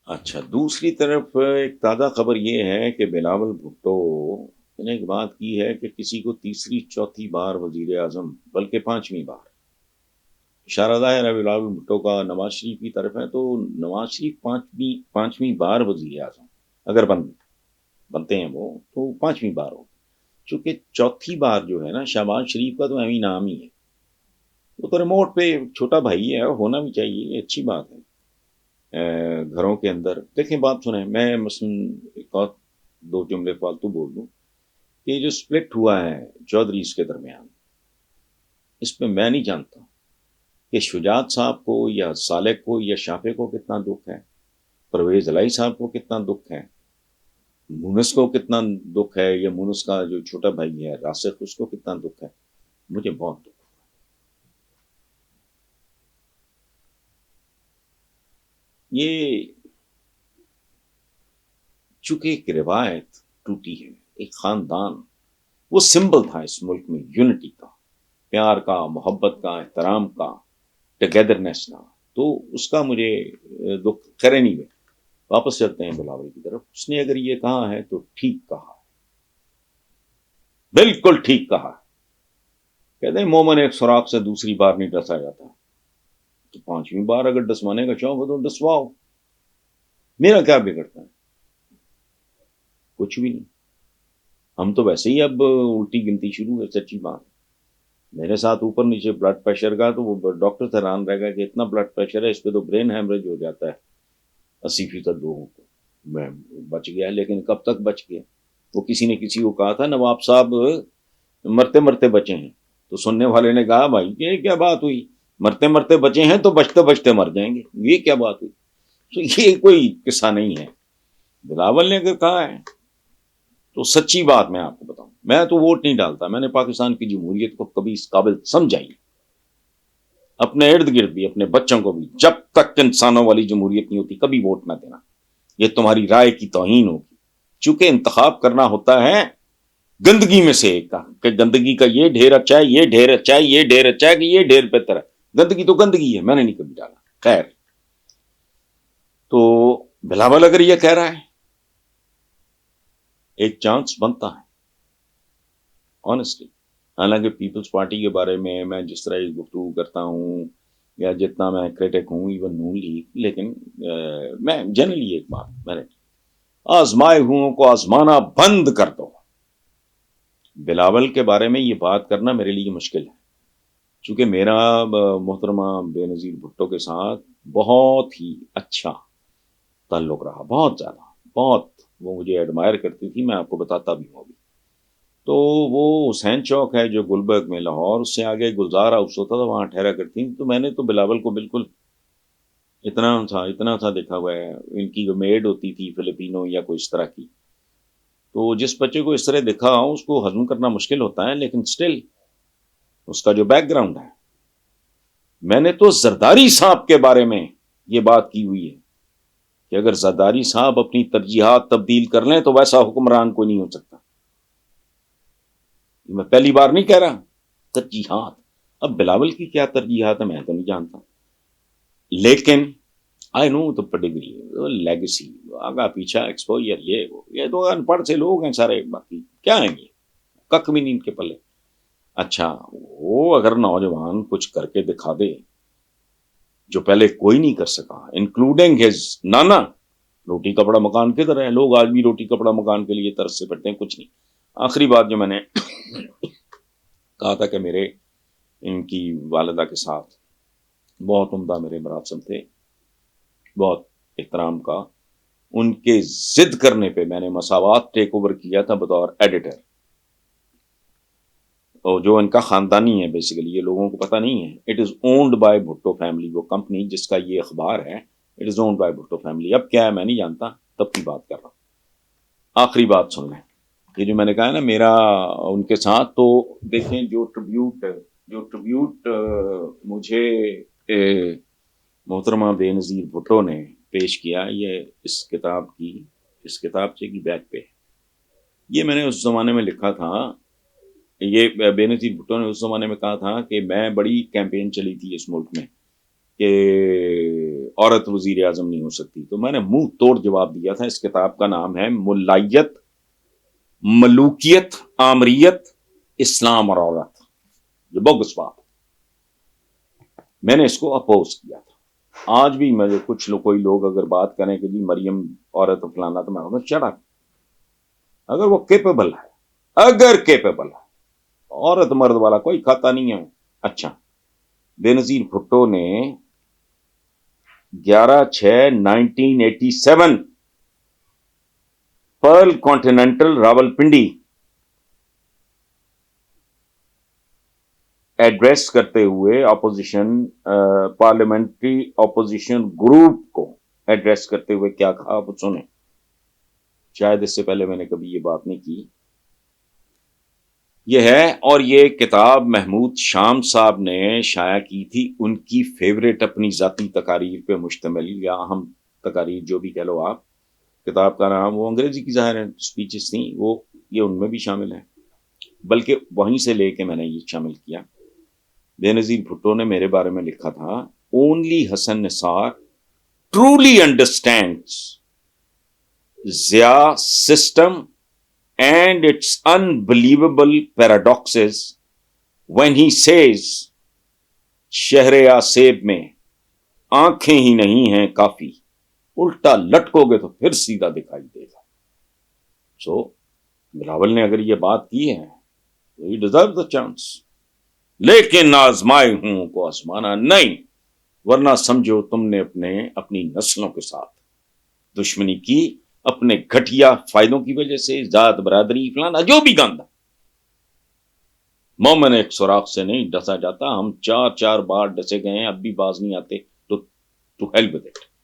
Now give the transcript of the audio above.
اچھا، دوسری طرف ایک تازہ خبر یہ ہے کہ بلاول بھٹو نے ایک بات کی ہے کہ کسی کو تیسری چوتھی بار وزیر اعظم بلکہ پانچویں بار اشارہ ظاہر ہے بلاول بھٹو کا نواز شریف کی طرف ہے، تو نواز شریف پانچویں بار وزیر اعظم اگر بنتے ہیں وہ تو پانچویں بار ہو، چونکہ چوتھی بار جو ہے نا شہباز شریف کا تو اہم نام ہی ہے، وہ تو ریموٹ پہ چھوٹا بھائی ہے، ہونا بھی چاہیے، یہ اچھی بات ہے۔ گھروں کے اندر دیکھیں، بات سنیں، میں مثلا ایک اور دو جملے فالتو بول دوں کہ یہ جو سپلٹ ہوا ہے چودھریز کے درمیان، اس پہ میں نہیں جانتا کہ شجاعت صاحب کو یا صالح کو یا شافع کو کتنا دکھ ہے، پرویز الہی صاحب کو کتنا دکھ ہے، مونس کو کتنا دکھ ہے، یا مونس کا جو چھوٹا بھائی ہے راسخ اس کو کتنا دکھ ہے۔ مجھے بہت دکھ، یہ چونکہ ایک روایت ٹوٹی ہے، ایک خاندان وہ سمبل تھا اس ملک میں یونٹی کا، پیار کا، محبت کا، احترام کا، ٹگیدرنیس کا، تو اس کا مجھے دکھ کرے نہیں ہوئے۔ واپس چلتے ہیں بلاول کی طرف، اس نے اگر یہ کہا ہے تو ٹھیک کہا، بالکل ٹھیک کہا۔ کہتے ہیں مومن ایک سوراخ سے دوسری بار نہیں ڈسا جاتا، تو پانچویں بار اگر ڈسوانے کا شوق ہو تو ڈسواؤ، میرا کیا بگڑتا ہے؟ کچھ بھی نہیں، ہم تو ویسے ہی اب الٹی گنتی شروع ہے، سچی بات۔ میرے ساتھ اوپر نیچے بلڈ پریشر کا تو وہ ڈاکٹر حیران رہ گا کہ اتنا بلڈ پریشر ہے، اس پہ تو برین ہیمریج ہو جاتا ہے 80% لوگوں کو۔ میں بچ گیا، لیکن کب تک بچ گیا؟ وہ کسی نے کسی کو کہا تھا نواب صاحب مرتے مرتے بچے ہیں، تو سننے والے نے کہا بھائی یہ کیا بات ہوئی، مرتے مرتے بچے ہیں تو بچتے بچتے مر جائیں گے، یہ کیا بات ہوئی؟ تو یہ کوئی قصہ نہیں ہے، بلاول نے اگر کہا ہے تو سچی بات میں آپ کو بتاؤں، میں تو ووٹ نہیں ڈالتا، میں نے پاکستان کی جمہوریت کو کبھی اس قابل سمجھا ہی نہیں، اپنے ارد گرد بھی، اپنے بچوں کو بھی، جب تک انسانوں والی جمہوریت نہیں ہوتی کبھی ووٹ نہ دینا، یہ تمہاری رائے کی توہین ہوگی، چونکہ انتخاب کرنا ہوتا ہے گندگی میں سے ایک کا، کہ گندگی کا یہ ڈھیر اچھا ہے، یہ ڈھیر اچھا ہے، یہ ڈھیر اچھا ہے، کہ یہ ڈھیر بہتر ہے، گندگی تو گندگی ہے، میں نے نہیں کبھی ڈالا۔ خیر، تو بلاول اگر یہ کہہ رہا ہے، ایک چانس بنتا ہے آنےسٹلی، حالانکہ پیپلز پارٹی کے بارے میں جس طرح گفتگو کرتا ہوں یا جتنا میں کریٹک ہوں ایون نون لیگ، لیکن میں جنرلی ایک بات میں نے آزمائے ہوں کو آزمانا بند کر دو۔ بلاول کے بارے میں یہ بات کرنا میرے لیے مشکل ہے، چونکہ میرا محترمہ بے نظیر بھٹو کے ساتھ بہت ہی اچھا تعلق رہا، بہت زیادہ، بہت، وہ مجھے ایڈمائر کرتی تھی، میں آپ کو بتاتا بھی ہوں ابھی۔ تو وہ حسین چوک ہے جو گلبرگ میں، لاہور، اس سے آگے گلزار ہاؤس ہوتا تھا، وہاں ٹھہرا کرتی تھی، تو میں نے تو بلاول کو بالکل اتنا تھا دیکھا ہوا ہے، ان کی جو میڈ ہوتی تھی فلپینو یا کوئی اس طرح کی، تو جس بچے کو اس طرح دیکھا اس کو ہضم کرنا مشکل ہوتا ہے، لیکن سٹل اس کا جو بیک گراؤنڈ ہے، میں نے تو زرداری صاحب کے بارے میں یہ بات کی ہوئی ہے کہ اگر زرداری صاحب اپنی ترجیحات تبدیل کر لیں تو ویسا حکمران کوئی نہیں ہو سکتا۔ میں پہلی بار نہیں کہہ رہا، ترجیحات، اب بلاول کی کیا ترجیحات ہے میں تو نہیں جانتا، لیکن آئی نو تو پڈگری، لیگسی، آگا پیچھا، ایکسپوجر، یہ تو ان پڑھ سے لوگ ہیں سارے، باقی کیا ہیں یہ، کک بھی نہیں ان کے پلے۔ اچھا، وہ اگر نوجوان کچھ کر کے دکھا دے جو پہلے کوئی نہیں کر سکا، انکلوڈنگ ہز نانا، روٹی کپڑا مکان کدھر ہے؟ لوگ آج بھی روٹی کپڑا مکان کے لیے ترس سے پڑتے ہیں، کچھ نہیں۔ آخری بات جو میں نے کہا تھا کہ میرے ان کی والدہ کے ساتھ بہت عمدہ میرے مراسم تھے، بہت احترام کا، ان کے ضد کرنے پہ میں نے مساوات ٹیک اوور کیا تھا بطور ایڈیٹر، اور جو ان کا خاندانی ہے، بیسیکلی یہ لوگوں کو پتہ نہیں ہے، it is owned by Bhutto family, وہ کمپنی جس کا یہ اخبار ہے it is owned by Bhutto family, اب کیا ہے میں نہیں جانتا، تب کی بات کر رہا ہوں۔ آخری بات سن لیں، یہ جو میں نے کہا ہے نا میرا ان کے ساتھ، تو دیکھیں جو ٹربیوٹ مجھے محترمہ بے نظیر بھٹو نے پیش کیا، یہ اس کتابچے کی بیک پہ، یہ میں نے اس زمانے میں لکھا تھا، یہ بے نظیر بھٹو نے اس زمانے میں کہا تھا کہ میں بڑی کیمپین چلی تھی اس ملک میں کہ عورت وزیر اعظم نہیں ہو سکتی. تو میں نے منہ توڑ جواب دیا تھا. اس کتاب کا نام ہے ملائیت، ملوکیت، آمریت، اسلام اور عورت. یہ بوگس بات. میں نے اس کو اپوز کیا تھا. آج بھی مجھے کچھ لوگ، کوئی لوگ اگر بات کریں کہ جی مریم عورت فلانا، تو میں کہتا چڑھا. اگر وہ کیپیبل ہے، اگر کیپیبل ہے، عورت مرد والا کوئی کھاتا نہیں ہے. اچھا، بے نظیر بھٹو نے 11/6/1987 پرل کانٹیننٹل راولپنڈی ایڈریس کرتے ہوئے اپوزیشن، پارلیمنٹری اپوزیشن گروپ کو ایڈریس کرتے ہوئے کیا کہا آپ سنیں. شاید اس سے پہلے میں نے کبھی یہ بات نہیں کی. یہ ہے، اور یہ کتاب محمود شام صاحب نے شائع کی تھی، ان کی فیوریٹ اپنی ذاتی تقاریر پہ مشتمل یا اہم تقاریر جو بھی کہہ لو آپ. کتاب کا نام، وہ انگریزی کی ظاہر ہے سپیچز تھیں، وہ یہ ان میں بھی شامل ہے، بلکہ وہیں سے لے کے میں نے یہ شامل کیا. بے نظیر بھٹو نے میرے بارے میں لکھا تھا، only Hassan Nisar truly understands Zia system and its unbelievable paradoxes when he says شہر آسیب میں آنکھیں ہی نہیں ہیں کافی، الٹا لٹکو گے تو پھر سیدھا دکھائی دے گا. سو بلاول نے اگر یہ بات کی ہے تو he deserves the chance. لیکن آزمائے ہوں کو آزمانا نہیں، ورنہ سمجھو تم نے اپنی نسلوں کے ساتھ دشمنی کی، اپنے گھٹیا فائدوں کی وجہ سے، ذات برادری فلانا جو بھی گاندھا. مومن ایک سوراخ سے نہیں ڈسا جاتا. ہم 4 بار ڈسے گئے ہیں، اب بھی باز نہیں آتے. تو ہیل ود اٹ.